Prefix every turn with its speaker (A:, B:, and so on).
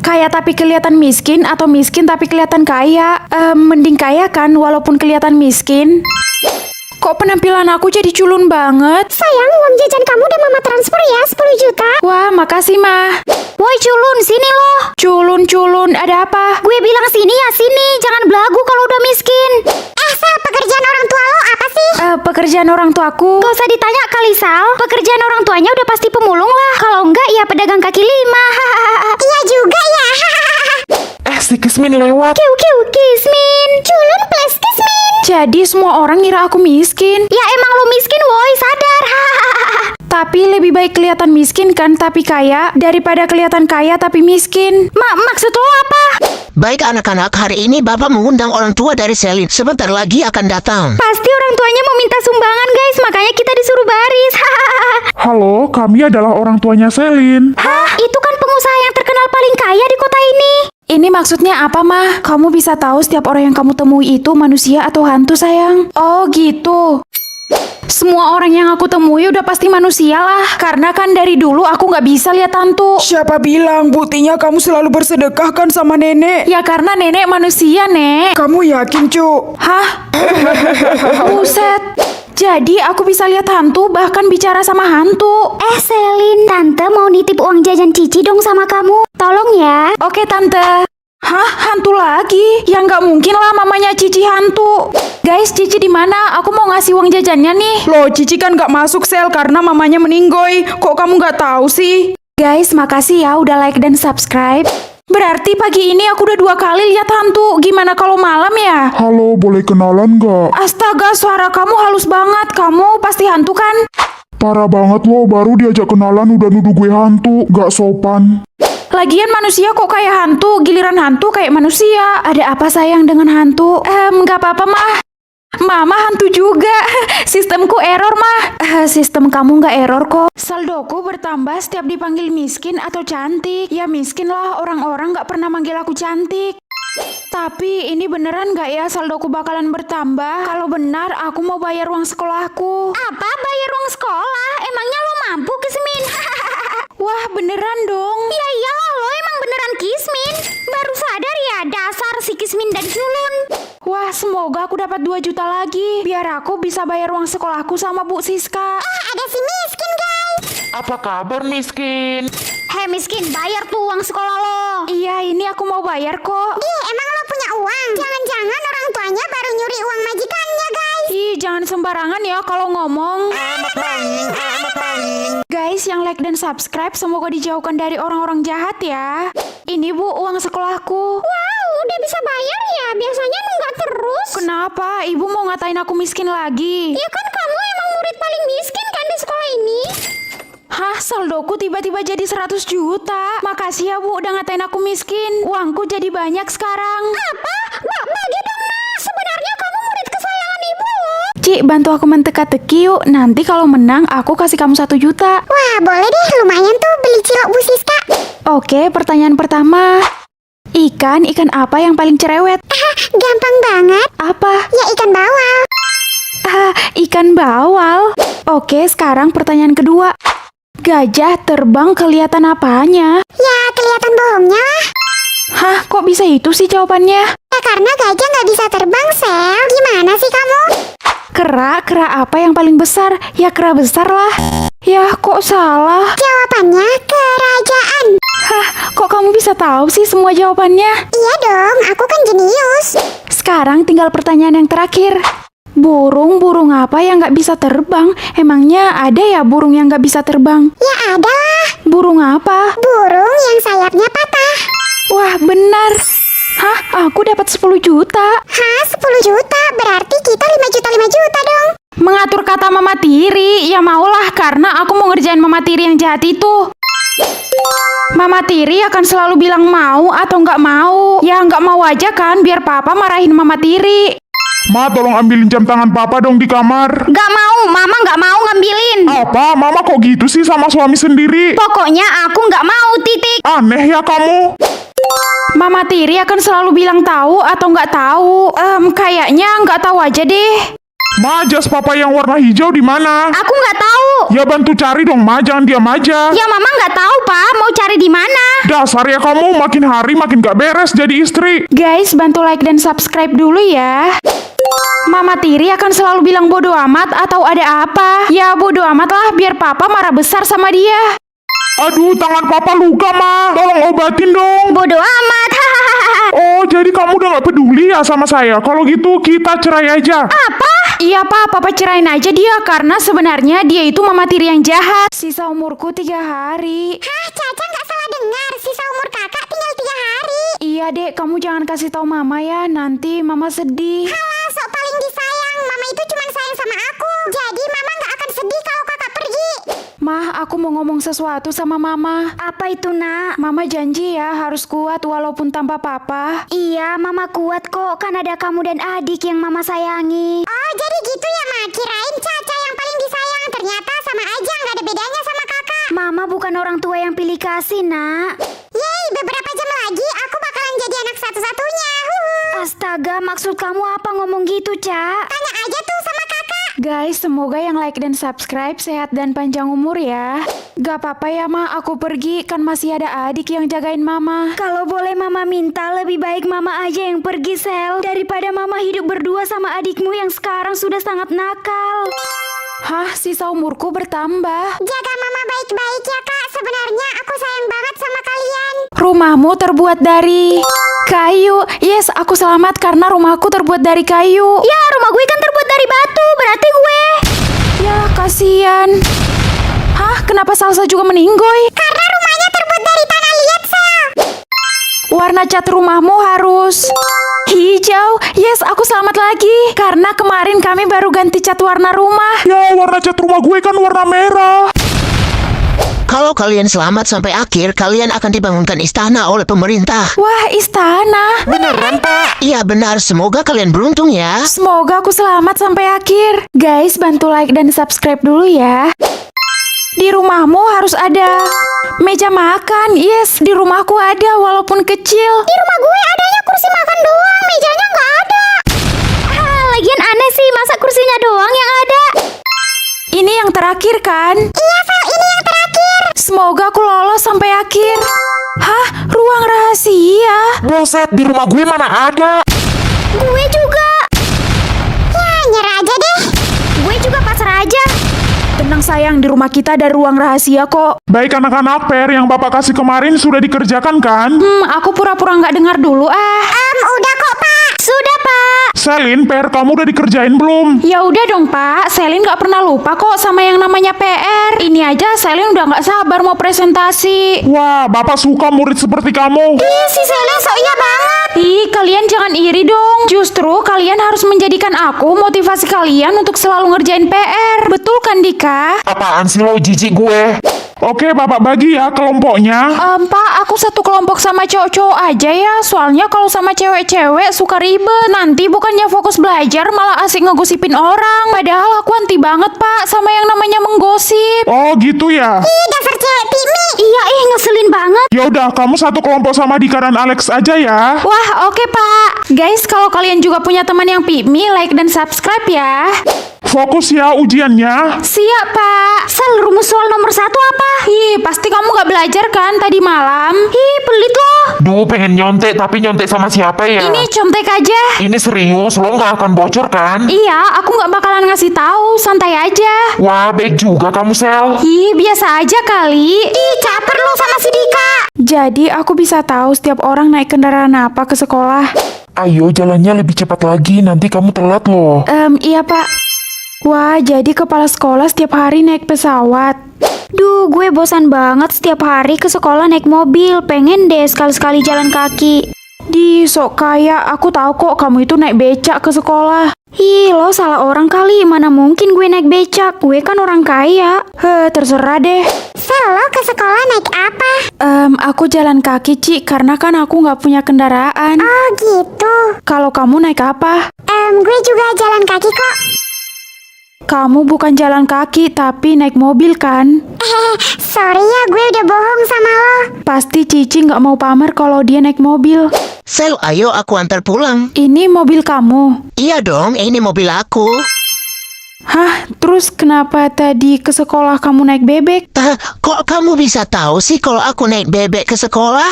A: Kaya tapi kelihatan miskin atau miskin tapi kelihatan kaya? Mending kaya kan walaupun kelihatan miskin. Kok penampilan aku jadi culun banget?
B: Sayang, uang jajan kamu udah mama transfer ya, 10 juta.
A: Wah, makasih mah.
B: Woi culun, sini loh.
A: Culun, ada apa?
B: Gue bilang sini ya sini, jangan belagu kalau udah miskin. Sal, pekerjaan orang tua lo apa sih?
A: Pekerjaan orang tuaku.
B: Gak usah ditanya kali Sal, pekerjaan orang tuanya udah pasti pemulung lah. Kalau enggak ya pedagang kaki lima. Iya juga ya.
C: Si Kismin lewat.
B: Kismin. Culun plus Kismin.
A: Jadi semua orang ngira aku miskin.
B: Ya emang lo miskin woi, sadar.
A: Tapi lebih baik kelihatan miskin kan tapi kaya daripada kelihatan kaya tapi miskin.
B: Maksud lo apa?
D: Baik anak-anak, hari ini Bapak mengundang orang tua dari Selin. Sebentar lagi akan datang.
B: Pasti orang tuanya mau minta sumbangan guys, makanya kita disuruh baris.
C: Halo, kami adalah orang tuanya Selin.
B: Hah? Itu kan pengusaha yang terkenal paling kaya di kota ini.
A: Ini maksudnya apa, Mah? Kamu bisa tahu setiap orang yang kamu temui itu manusia atau hantu, sayang? Oh, gitu. Semua orang yang aku temui udah pasti manusia lah. Karena kan dari dulu aku nggak bisa lihat hantu.
E: Siapa bilang buktinya kamu selalu bersedekah kan sama nenek?
A: Ya karena nenek manusia, Nek.
E: Kamu yakin, Cuk?
A: Hah? Buset. Jadi aku bisa lihat hantu bahkan bicara sama hantu.
B: Selin, tante mau nitip uang jajan Cici dong sama kamu. Tolong ya.
A: Oke, Tante. Hah? Hantu lagi? Ya nggak mungkin lah mamanya Cici hantu. Guys, Cici di mana? Aku mau ngasih uang jajannya nih.
E: Loh, Cici kan gak masuk sel karena mamanya meninggoy. Kok kamu gak tahu sih?
A: Guys, makasih ya udah like dan subscribe. Berarti pagi ini aku udah 2 kali lihat hantu. Gimana kalau malam ya?
C: Halo, boleh kenalan nggak?
A: Astaga, suara kamu halus banget. Kamu pasti hantu kan?
C: Parah banget lo, baru diajak kenalan udah nuduh gue hantu. Gak sopan.
A: Lagian manusia kok kayak hantu, giliran hantu kayak manusia. Ada apa sayang dengan hantu? Nggak apa-apa, Mah. Mama hantu juga. Sistemku error, Mah. Sistem kamu nggak error kok. Saldoku bertambah setiap dipanggil miskin atau cantik. Ya miskin lah, orang-orang nggak pernah manggil aku cantik. Tapi ini beneran nggak ya saldoku bakalan bertambah? Kalau benar, aku mau bayar uang sekolahku.
B: Apa bayar uang sekolah? Emangnya lo mampu Kismin?
A: Wah, beneran dong.
B: Ya iyalah, lo emang beneran Kismin. Baru sadar ya dasar si Kismin dan culun.
A: Wah, semoga aku dapat 2 juta lagi. Biar aku bisa bayar uang sekolahku sama Bu Siska.
B: Ada si miskin guys.
C: Apa kabar miskin?
B: Hei miskin, bayar tuh uang sekolah lo.
A: Iya, ini aku mau bayar kok.
B: Emang lo punya uang? Jangan-jangan orang tuanya baru nyuri uang majikannya guys.
A: Ih, jangan sembarangan ya kalau ngomong. Guys, yang like dan subscribe semoga dijauhkan dari orang-orang jahat ya. Ini Bu, uang sekolahku.
B: Wow, udah bisa bayar ya? Biasanya nunggak terus.
A: Kenapa? Ibu mau ngatain aku miskin lagi?
B: Ya kan kamu emang murid paling miskin kan di sekolah ini.
A: Hah, saldoku tiba-tiba jadi 100 juta. Makasih ya Bu, udah ngatain aku miskin. Uangku jadi banyak sekarang.
B: Apa? Bagi dong Nak. Sebenarnya kamu murid kesayangan ibu loh.
A: Cik, bantu aku menteka-teki yuk. Nanti kalau menang, aku kasih kamu 1 juta.
B: Wah, boleh deh. Lumayan tuh beli cilok Bu Siska.
A: Oke, pertanyaan pertama. Ikan apa yang paling cerewet?
B: Gampang banget.
A: Apa?
B: Ya ikan bawal.
A: Ikan bawal. Oke, sekarang pertanyaan kedua. Gajah terbang kelihatan apanya?
B: Ya kelihatan bohongnya lah.
A: Hah, kok bisa itu sih jawabannya?
B: Ya karena gajah nggak bisa terbang, Sel. Gimana sih kamu?
A: Kera apa yang paling besar? Ya kera besar lah. Ya, kok salah?
B: Jawabannya kerajaan.
A: Hah, kok kamu bisa tahu sih semua jawabannya?
B: Iya dong, aku kan jenius.
A: Sekarang tinggal pertanyaan yang terakhir. Burung apa yang nggak bisa terbang? Emangnya ada ya burung yang nggak bisa terbang?
B: Ya ada lah.
A: Burung apa?
B: Burung yang sayapnya patah.
A: Wah, benar. Hah, aku dapat 10 juta.
B: Hah, 10 juta? Berarti kita 5 juta dong.
A: Mengatur kata Mama Tiri, ya maulah karena aku mau ngerjain Mama Tiri yang jahat itu. Mama Tiri akan selalu bilang mau atau nggak mau. Ya nggak mau aja kan, biar Papa marahin Mama Tiri.
C: Ma, tolong ambilin jam tangan papa dong di kamar.
B: Gak mau, Mama gak mau ngambilin.
C: Apa? Mama kok gitu sih sama suami sendiri?
B: Pokoknya aku gak mau, titik.
C: Aneh ya kamu.
A: Mama Tiri akan selalu bilang tahu atau nggak tahu. Kayaknya nggak tahu aja deh.
C: Ma, jas papa yang warna hijau di mana?
B: Aku gak tahu.
C: Ya bantu cari dong, Ma. Jangan diam aja.
B: Ya mama nggak tahu pak, mau cari di mana?
C: Dasar ya kamu, makin hari makin gak beres jadi istri.
A: Guys, bantu like dan subscribe dulu ya. Mama Tiri akan selalu bilang bodo amat atau ada apa. Ya bodo amat lah, biar papa marah besar sama dia.
C: Aduh, tangan papa luka, Ma. Tolong obatin dong.
B: Bodoh amat.
C: Oh, jadi kamu udah gak peduli ya sama saya? Kalau gitu kita cerai aja.
B: Apa?
A: Iya pak, papa cerain aja dia karena sebenarnya dia itu Mama Tiri yang jahat. Sisa umurku 3 hari.
B: Hah, Caca nggak salah dengar. Sisa umur kakak tinggal 3 hari.
A: Iya dek, kamu jangan kasih tahu mama ya, nanti mama sedih.
B: Halah, sok paling disayang. Mama itu cuma sayang sama aku. Jadi mama nggak akan sedih kalau kakak pergi.
A: Mah, aku mau ngomong sesuatu sama mama.
B: Apa itu nak?
A: Mama janji ya harus kuat walaupun tanpa papa.
B: Iya, mama kuat kok. Kan ada kamu dan adik yang mama sayangi. Oh, jadi gitu ya, Ma? Kirain Caca yang paling disayang. Ternyata sama aja, nggak ada bedanya sama kakak. Mama bukan orang tua yang pilih kasih, nak. Yeay, beberapa jam lagi aku bakalan jadi anak satu-satunya. Astaga, maksud kamu apa ngomong gitu, Ca? Tanya aja tuh sama kakak.
A: Guys, semoga yang like dan subscribe sehat dan panjang umur ya. Gak apa-apa ya ma, aku pergi, kan masih ada adik yang jagain mama.
B: Kalau boleh mama minta, lebih baik mama aja yang pergi, Sel. Daripada mama hidup berdua sama adikmu yang sekarang sudah sangat nakal.
A: Hah, sisa umurku bertambah.
B: Jaga mama baik-baik ya, Kak. Sebenarnya aku sayang banget sama kalian.
A: Rumahmu terbuat dari kayu. Yes, aku selamat karena rumahku terbuat dari kayu.
B: Ya, rumah gue kan terbuat dari batu. Berarti gue...
A: Ya, kasihan. Hah, kenapa Salsa juga meninggoy?
B: Karena rumahnya terbuat dari tanah liat, Sel.
A: Warna cat rumahmu harus hijau. Yes, aku selamat lagi. Karena kemarin kami baru ganti cat warna rumah.
C: Ya, warna cat rumah gue kan warna merah.
D: Kalau kalian selamat sampai akhir, kalian akan dibangunkan istana oleh pemerintah.
A: Wah, istana.
D: Beneran, Pak? Iya benar, semoga kalian beruntung ya.
A: Semoga aku selamat sampai akhir. Guys, bantu like dan subscribe dulu ya. Di rumahmu harus ada meja makan. Yes, di rumahku ada walaupun kecil.
B: Di rumah gue adanya kursi makan doang. Mejanya nggak ada. Lagian aneh sih, masa kursinya doang yang ada?
A: Ini yang terakhir kan?
B: Iya, Sel, ini yang terakhir.
A: Semoga aku lolos sampai akhir. Hah? Ruang rahasia?
C: Buset, di rumah gue mana ada?
B: Gue juga. Ya, nyerah aja deh. Gue juga pasrah aja.
A: Tenang sayang, di rumah kita ada ruang rahasia kok.
C: Baik anak-anak, PR yang Bapak kasih kemarin sudah dikerjakan kan?
A: Aku pura-pura nggak dengar dulu ah.
B: Udah kok, Pak. Sudah, Pak.
C: Selin, PR kamu udah dikerjain belum?
A: Ya udah dong Pak, Selin nggak pernah lupa kok sama yang namanya PR. Ini aja Selin udah nggak sabar mau presentasi.
C: Wah, Bapak suka murid seperti kamu.
B: Ih, si Selin sok iya banget.
A: Ih, kalian jangan iri dong. Justru kalian harus menjadikan aku motivasi kalian untuk selalu ngerjain PR. Betul kan Dika?
C: Apaan sih lo, jijik gue? Oke, Bapak bagi ya kelompoknya.
A: Pak, aku satu kelompok sama cowok-cowok aja ya. Soalnya kalau sama cewek-cewek suka ribet. Nanti bukannya fokus belajar malah asik ngegosipin orang. Padahal aku anti banget Pak sama yang namanya menggosip.
C: Oh, gitu ya.
B: Ih, dasar cewek pimi. Iya, ngeselin banget.
C: Ya udah, kamu satu kelompok sama Dika dan Alex aja ya.
A: Wah, oke Pak. Guys, kalau kalian juga punya teman yang pimi, like dan subscribe ya.
C: Fokus ya ujiannya.
A: Siap Pak.
B: Sel, rumus soal nomor 1 apa?
A: Ih, pasti kamu gak belajar kan tadi malam?
B: Ih, pelit loh.
F: Duh, pengen nyontek, tapi nyontek sama siapa ya?
A: Ini contek aja.
F: Ini serius, lo nggak akan bocor kan?
A: Iya, aku gak bakalan ngasih tahu, santai aja.
F: Wah, baik juga kamu, Sel.
A: Ih, biasa aja kali.
B: Ih, caper lo sama si Dika.
A: Jadi aku bisa tahu setiap orang naik kendaraan apa ke sekolah.
F: Ayo, jalannya lebih cepat lagi, nanti kamu telat loh.
A: Iya Pak. Wah, jadi kepala sekolah setiap hari naik pesawat.
B: Duh, gue bosan banget setiap hari ke sekolah naik mobil. Pengen deh sekali-sekali jalan kaki.
A: Di sok kaya, aku tahu kok kamu itu naik becak ke sekolah.
B: Ih, lo salah orang kali. Mana mungkin gue naik becak. Gue kan orang kaya.
A: Terserah deh.
B: Sel, lo ke sekolah naik apa?
A: Aku jalan kaki, Ci, karena kan aku nggak punya kendaraan.
B: Oh, gitu.
A: Kalau kamu naik apa?
B: Gue juga jalan kaki kok.
A: Kamu bukan jalan kaki, tapi naik mobil kan?
B: Sorry ya, gue udah bohong sama lo.
A: Pasti Cici nggak mau pamer kalau dia naik mobil.
D: Sel, ayo aku antar pulang.
A: Ini mobil kamu.
D: Iya dong, ini mobil aku.
A: Hah? Terus kenapa tadi ke sekolah kamu naik bebek?
D: Kok kamu bisa tahu sih kalau aku naik bebek ke sekolah?